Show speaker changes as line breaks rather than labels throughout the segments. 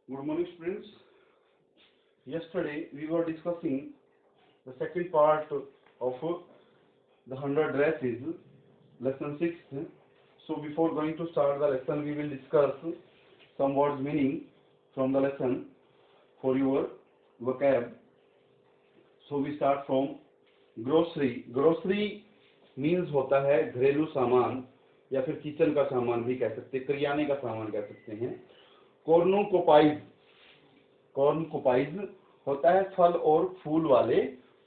Good morning, students. Yesterday we were discussing the second part of the 100 dresses, lesson 6. So before going to start the lesson, we will discuss some words meaning from the lesson for your vocab. So we start from grocery. Grocery means होता है घरेलू सामान या फिर kitchen का सामान भी कह सकते हैं, करियाने का सामान कह सकते हैं। कॉर्नुकोपाइज, कॉर्नुकोपाइज होता है फल और फूल वाले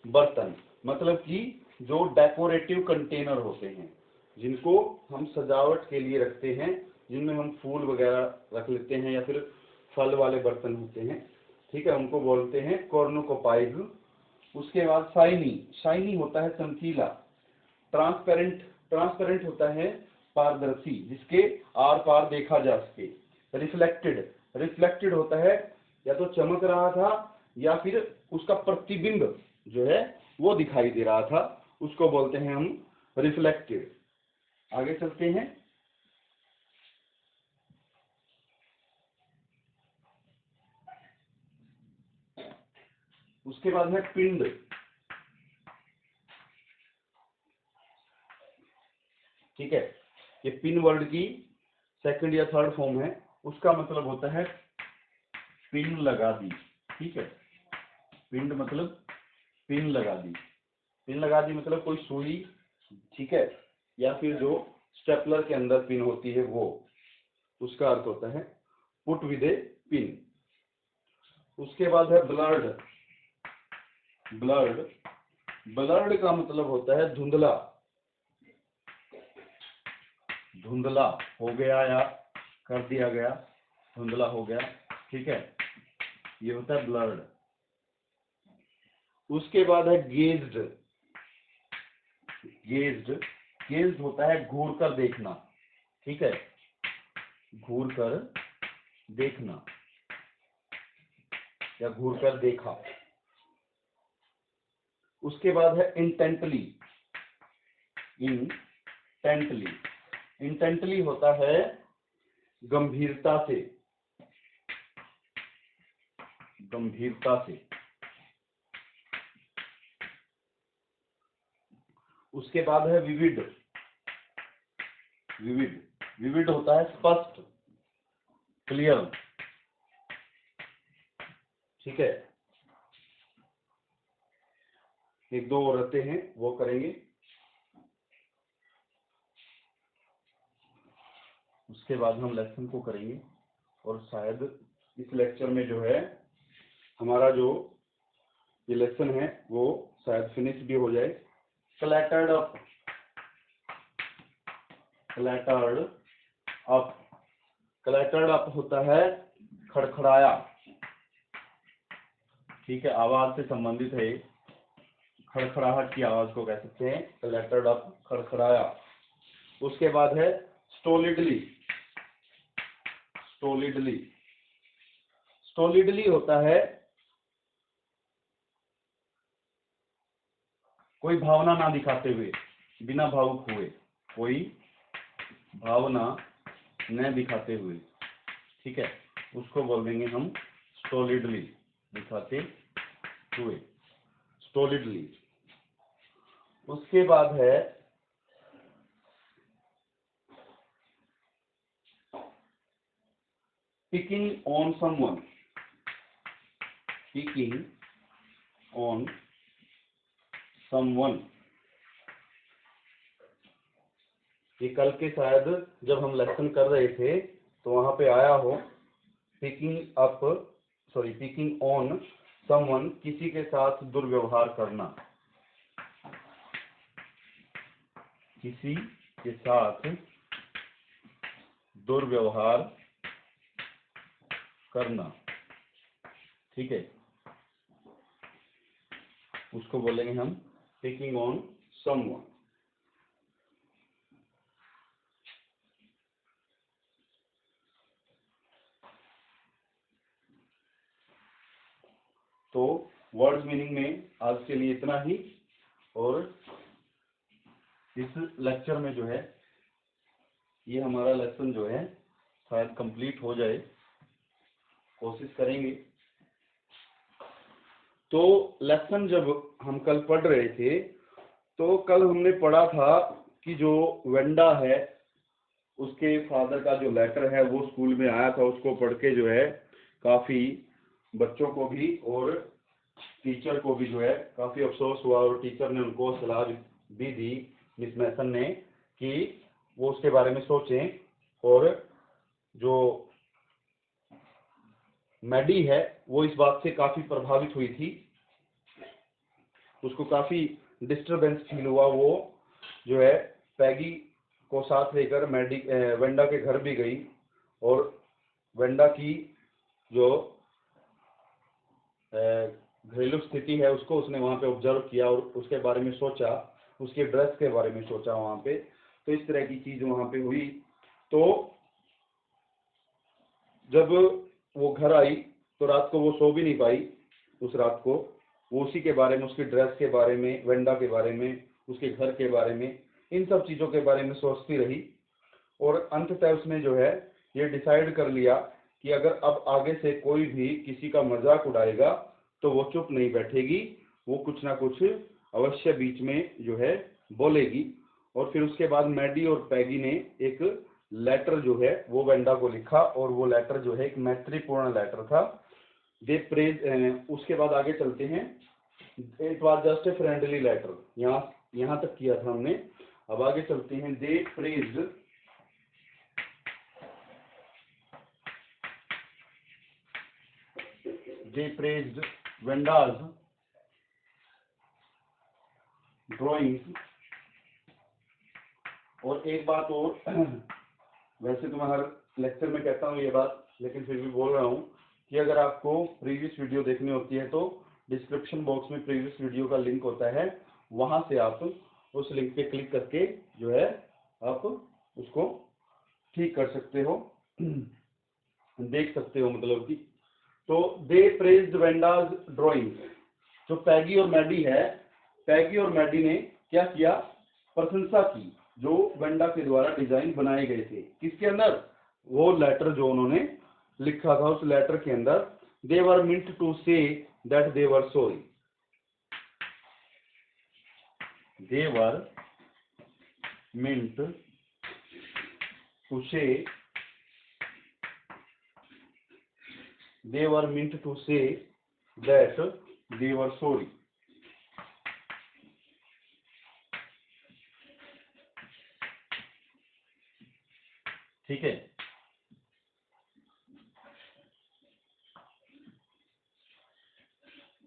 बर्तन, मतलब कि जो डेकोरेटिव कंटेनर होते हैं, जिनको हम सजावट के लिए रखते हैं, जिनमें हम फूल वगैरह रख लेते हैं या फिर फल वाले बर्तन होते हैं, ठीक है, उनको बोलते हैं कॉर्नुकोपाइज। उसके बाद शाइनी, शाइनी होता है चमकीला। ट्रांसपेरेंट, ट्रांसपेरेंट होता है पारदर्शी, जिसके आर पार देखा जा सके। रिफ्लेक्टेड, रिफ्लेक्टेड होता है या तो चमक रहा था या फिर उसका प्रतिबिंब जो है वो दिखाई दे रहा था, उसको बोलते हैं हम रिफ्लेक्टेड। आगे चलते हैं। उसके बाद है पिंड। ठीक है, ये पिन वर्ड की सेकंड या थर्ड फॉर्म है। उसका मतलब होता है पिन लगा दी। ठीक है, पिंड मतलब पिन लगा दी। पिन लगा दी मतलब कोई सुई, ठीक है, या फिर जो स्टेपलर के अंदर पिन होती है वो, उसका अर्थ होता है पुट विद ए पिन। उसके बाद है ब्लर्ड। ब्लर्ड, ब्लर्ड का मतलब होता है धुंधला, धुंधला हो गया या कर दिया गया, धुंधला हो गया। ठीक है, ये होता है ब्लर्ड। उसके बाद है गेज्ड। गेज्ड, गेज्ड होता है घूर कर देखना। ठीक है, घूर कर देखना या घूर कर देखा। उसके बाद है इंटेंटली। इंटेंटली, इंटेंटली होता है गंभीरता से, गंभीरता से। उसके बाद है विविड। विविड, विविड होता है स्पष्ट, क्लियर। ठीक है, एक दो और रहते हैं वो करेंगे। उसके बाद हम लेसन को करेंगे और शायद इस लेक्चर में जो है हमारा जो ये लेसन है वो शायद फिनिश भी हो जाए। क्लैटर्ड अप, क्लैटर्ड अप, क्लैटर्ड अप होता है खड़खड़ाया। ठीक है, आवाज से संबंधित है, खड़खड़ाहट की आवाज को कह सकते हैं क्लैटर्ड अप, खड़खड़ाया। उसके बाद है स्टोलिडली। स्टोलिडली, स्टोलिडली होता है कोई भावना ना दिखाते हुए, बिना भावुक हुए, कोई भावना न दिखाते हुए। ठीक है, उसको बोल देंगे हम स्टोलिडली, दिखाते हुए, स्टोलिडली। उसके बाद है picking on someone. Picking on someone, ये कल के शायद जब हम लेसन कर रहे थे तो वहां पे आया हो। Picking up, sorry, picking on someone, किसी के साथ दुर्व्यवहार करना, किसी के साथ दुर्व्यवहार करना। ठीक है, उसको बोलेंगे हम पिकिंग ऑन समवन। तो वर्ड्स मीनिंग में आज के लिए इतना ही, और इस लेक्चर में जो है ये हमारा लेसन जो है शायद कंप्लीट हो जाए। कोशिश करेंगे। तो लेसन जब हम कल पढ़ रहे थे तो कल हमने पढ़ा था कि जो वेंडा है उसके फादर का जो लेटर है वो स्कूल में आया था, उसको पढ़ के जो है काफ़ी बच्चों को भी और टीचर को भी जो है काफ़ी अफसोस हुआ, और टीचर ने उनको सलाह भी दी, मिस मैसन ने, कि वो उसके बारे में सोचें। और जो मैडी है वो इस बात से काफ़ी प्रभावित हुई थी, उसको काफ़ी डिस्टरबेंस फील हुआ। वो जो है पैगी को साथ लेकर वेंडा के घर भी गई और वेंडा की जो घरेलू स्थिति है उसको उसने वहाँ पे ऑब्जर्व किया और उसके बारे में सोचा, उसके ड्रेस के बारे में सोचा वहाँ पे। तो इस तरह की चीज़ वहाँ पे हुई। तो जब वो घर आई तो रात को वो सो भी नहीं पाई। उस रात को वो उसी के बारे में, उसकी ड्रेस के बारे में, वेंडा के बारे में, उसके घर के बारे में, इन सब चीज़ों के बारे में सोचती रही। और अंततः उसने जो है ये डिसाइड कर लिया कि अगर अब आगे से कोई भी किसी का मजाक उड़ाएगा तो वो चुप नहीं बैठेगी, वो कुछ ना कुछ अवश्य बीच में जो है बोलेगी। और फिर उसके बाद मैडी और पैगी ने एक लेटर जो है वो वेंडा को लिखा, और वो लेटर जो है एक मैत्रीपूर्ण लेटर था। दे प्रेज, उसके बाद आगे चलते हैं। It was just a friendly letter, यहाँ तक किया था हमने। अब आगे चलते हैं। They praised Wenda's drawings. और एक बात और, वैसे तो मैं हर लेक्चर में कहता हूँ ये बात, लेकिन फिर भी बोल रहा हूँ कि अगर आपको प्रीवियस वीडियो देखनी होती है तो डिस्क्रिप्शन बॉक्स में प्रीवियस वीडियो का लिंक होता है, वहाँ से आप उस लिंक पे क्लिक करके जो है आप उसको ठीक कर सकते हो, देख सकते हो मतलब कि। तो दे प्रेज्ड वेंडाज ड्राइंग। जो पैगी और मैडी है, पैगी और मैडी ने क्या किया, प्रशंसा की जो वेंडा के द्वारा डिजाइन बनाए गए थे। किसके अंदर, वो लेटर जो उन्होंने लिखा था उस लेटर के अंदर। They were meant to say that they were sorry. They were meant to say they were meant to say that they were sorry। ठीक है।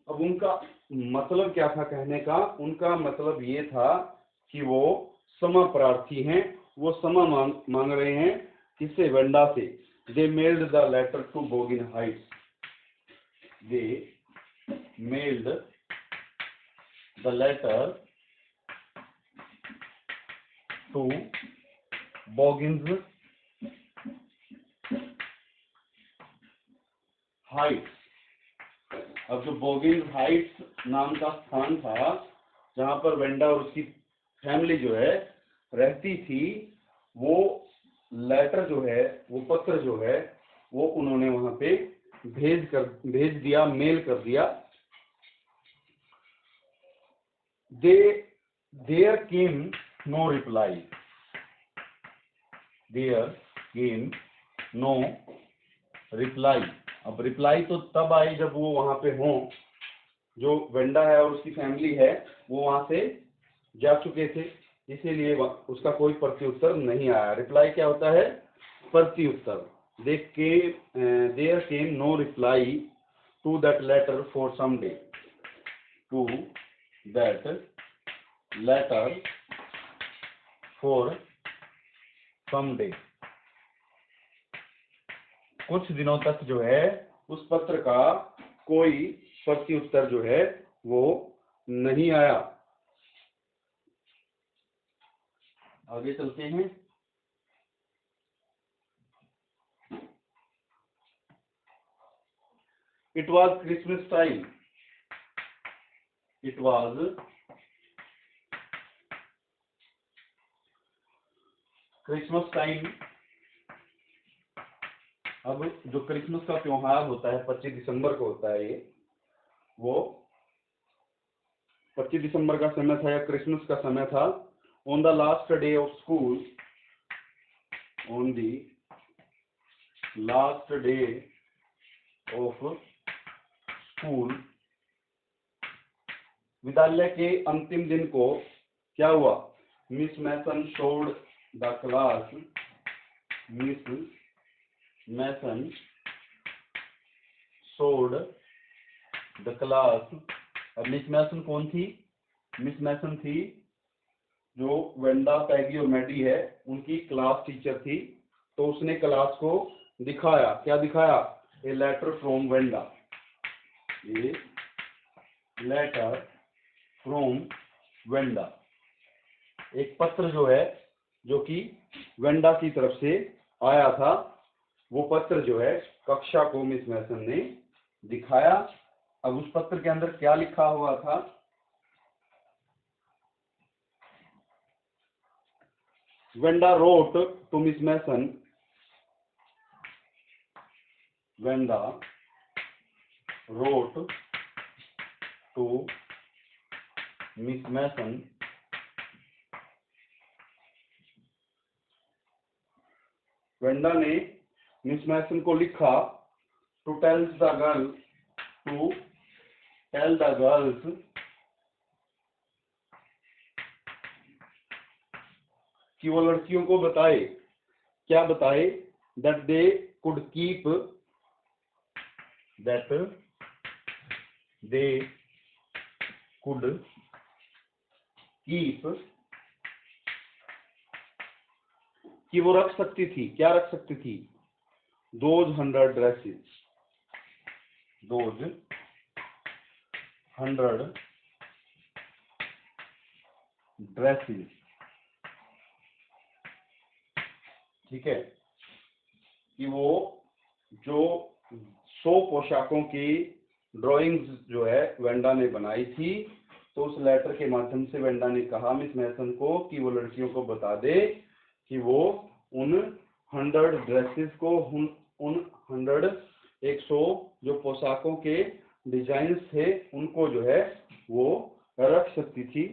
अब उनका मतलब क्या था कहने का, उनका मतलब ये था कि वो क्षमा प्रार्थी हैं, वो क्षमा मांग रहे हैं। किससे, वेंडा से। They mailed the letter to Bogin Heights. They mailed the letter to Bogins Heights. अब जो बोगिन हाइट्स नाम का स्थान था जहां पर वेंडा और उसकी फैमिली जो है रहती थी, वो लेटर जो है, वो पत्र जो है वो उन्होंने वहां पे भेज दिया, मेल कर दिया। There came no reply. There came no reply. अब रिप्लाई तो तब आई जब वो वहां पे हों, जो वेंडा है और उसकी फैमिली है वो वहां से जा चुके थे, इसीलिए उसका कोई प्रत्युत्तर नहीं आया। रिप्लाई क्या होता है, प्रत्युत्तर। There came no reply to that letter for some day. To that letter for some day. कुछ दिनों तक जो है उस पत्र का कोई प्रत्युत्तर जो है वो नहीं आया। आगे चलते हैं। It was Christmas time. It was Christmas time. अब जो क्रिसमस का त्योहार होता है 25 दिसंबर को होता है, ये वो 25 दिसंबर का समय था या क्रिसमस का समय था। On the last day of school, on the last day of school, विद्यालय के अंतिम दिन को क्या हुआ? Miss Mason showed the class, Miss Mason showed the class. अब मिस मैसन कौन थी? मिस मैसन थी जो वेंडा, पैगी और मैडी है, उनकी क्लास टीचर थी। तो उसने क्लास को दिखाया, क्या दिखाया? A letter from Wenda, a letter from Wenda, एक पत्र जो है, जो कि वेंडा की तरफ से आया था, वो पत्र जो है कक्षा को मिस मैसन ने दिखाया। अब उस पत्र के अंदर क्या लिखा हुआ था? Wenda wrote to Miss Mason, Wenda wrote to Miss Mason, Wenda ने मिस मैसन को लिखा to tell the girl, to tell the girls, कि वो लड़कियों को बताए, क्या बताए? That they could keep, that they could keep, कि वो रख सकती थी, क्या रख सकती थी? दोज 100 ड्रेसेस, दोज 100 ड्रेसेस, ठीक है, कि वो जो 100 पोशाकों की ड्राइंग्स जो है वेंडा ने बनाई थी। तो उस लेटर के माध्यम से वेंडा ने कहा मिस मैसन को कि वो लड़कियों को बता दे कि वो उन 100 ड्रेसेस को, उन 100 जो पोशाकों के डिजाइन थे, उनको जो है वो रख सकती थी।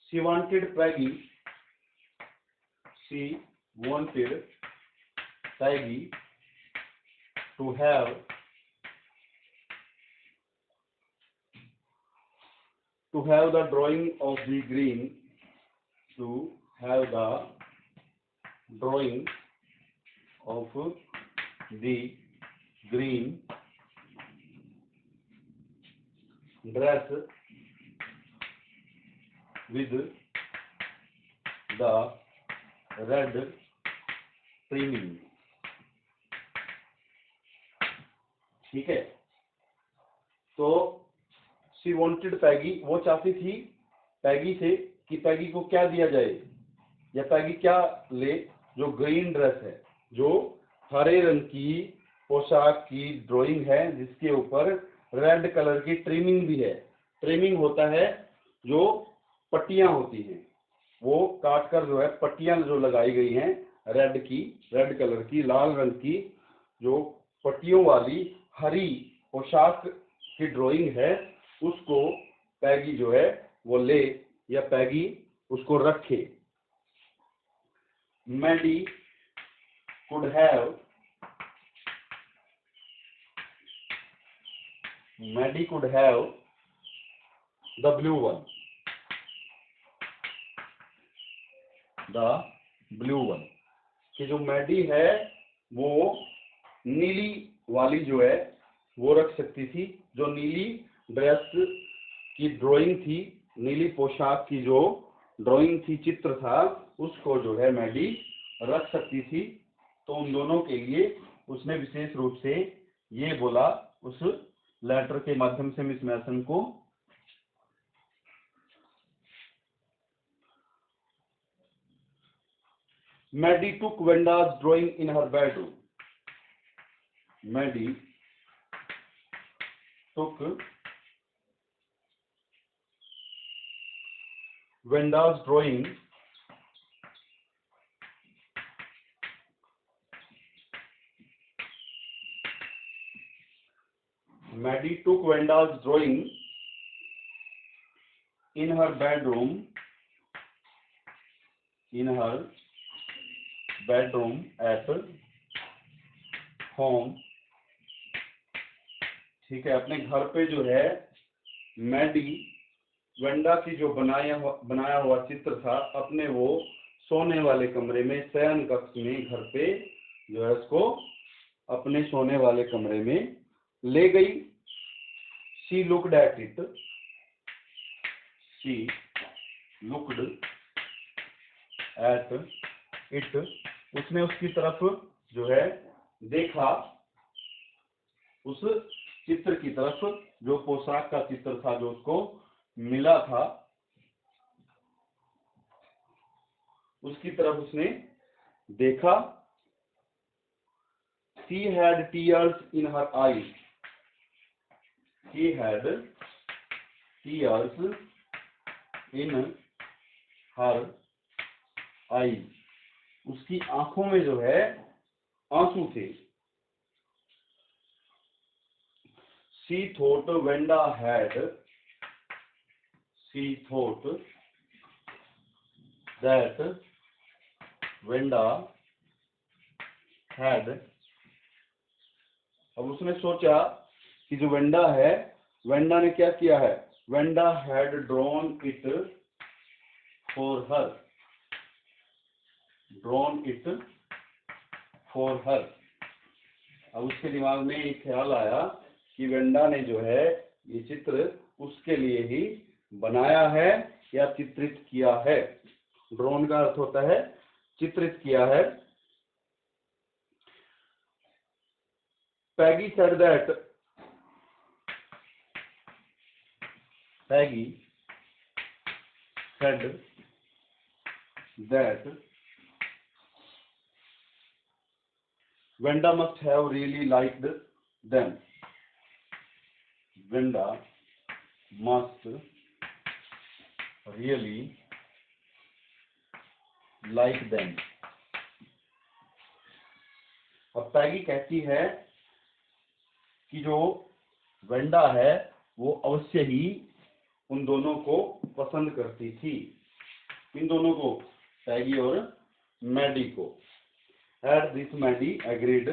She wanted Peggy, she wanted Peggy to have the drawing of the green, to have the drawing of the green dress with the red trimming, ठीक है। तो शी वांटेड पैगी, वो चाहती थी पैगी से कि पैगी को क्या दिया जाए, या पैगी क्या ले? जो ग्रीन ड्रेस है, जो हरे रंग की पोशाक की ड्राइंग है, जिसके ऊपर रेड कलर की ट्रिमिंग भी है। ट्रिमिंग होता है जो पट्टियां होती हैं, वो काटकर जो है पट्टियां जो लगाई गई हैं रेड की, रेड कलर की, लाल रंग की जो पट्टियों वाली हरी पोशाक की ड्राइंग है, उसको पैगी जो है वो ले, या पैगी उसको रखे। Maddie could have, Maddie could have the blue one, the blue one, कि जो मैडी है वो नीली वाली जो है वो रख सकती थी। जो नीली ड्रेस की ड्राइंग थी, नीली पोशाक की जो ड्राइंग थी, चित्र था, उसको जो है मैडी रख सकती थी। तो उन दोनों के लिए उसने विशेष रूप से ये बोला उस लेटर के माध्यम से मिस मैसन को। Maddie took Wenda's drawing in her bedroom, Maddie took Venda's drawing Maddie took Venda's drawing in her bedroom at home। ठीक है, अपने घर पे जो है मैडी वेंडा की जो बनाया हुआ चित्र था अपने वो सोने वाले कमरे में, शयन कक्ष में, घर पे जो है उसको अपने सोने वाले कमरे में ले गई। She looked at it, उसने उसकी तरफ जो है देखा, उस चित्र की तरफ, जो पोशाक का चित्र था जो उसको मिला था, उसकी तरफ उसने देखा। She had tears in her eyes, in her eyes, उसकी आंखों में जो है आंसू थे। She thought Venda had अब उसने सोचा कि जो वेंडा है, वेंडा ने क्या किया है, Wanda had drawn it for her, अब उसके दिमाग में एक ख्याल आया कि वेंडा ने जो है ये चित्र उसके लिए ही बनाया है या चित्रित किया है। ड्रॉन का अर्थ होता है चित्रित किया है। Peggy said that Venda must have really liked them. Venda must really like them. अब पैगी कहती है कि जो वेंडा है वो अवश्य ही उन दोनों को पसंद करती थी। इन दोनों को, पैगी और मैडी को। At this Maddie agreed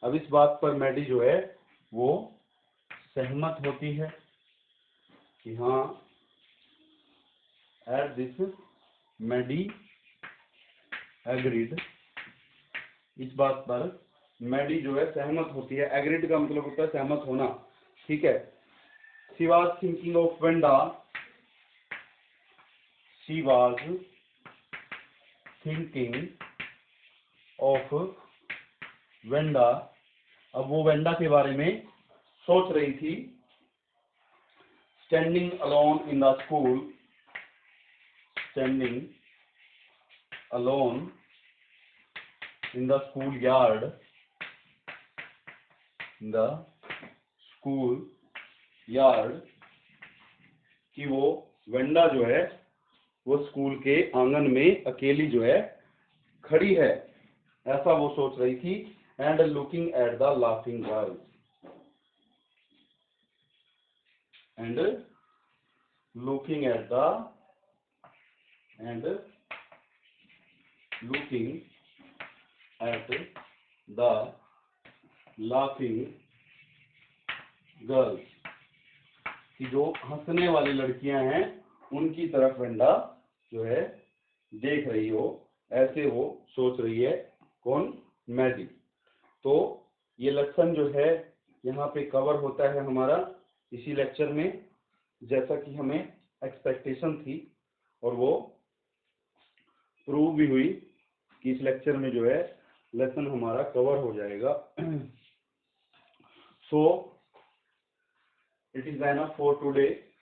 अब इस बात पर मैडी जो है वो सहमत होती है कि हाँ, at this Maddie agreed, इस बात पर मैडी जो है सहमत होती है। एग्रीड का मतलब होता है सहमत होना, ठीक है। She was thinking of Venda, अब वो वेंडा के बारे में सोच रही थी। Standing alone in the school yard, कि वो वेंडा जो है वो स्कूल के आंगन में अकेली जो है खड़ी है, ऐसा वो सोच रही थी। And looking at the laughing girls, कि जो हंसने वाली लड़कियां हैं उनकी तरफ वेंडा जो है देख रही हो, ऐसे वो सोच रही है। कौन? मैडी। तो ये लेक्चर जो है यहाँ पे कवर होता है हमारा इसी लेक्चर में, जैसा कि हमें एक्सपेक्टेशन थी और वो प्रूव भी हुई कि इस लेक्चर में जो है लेसन हमारा कवर हो जाएगा। सो It is enough for today.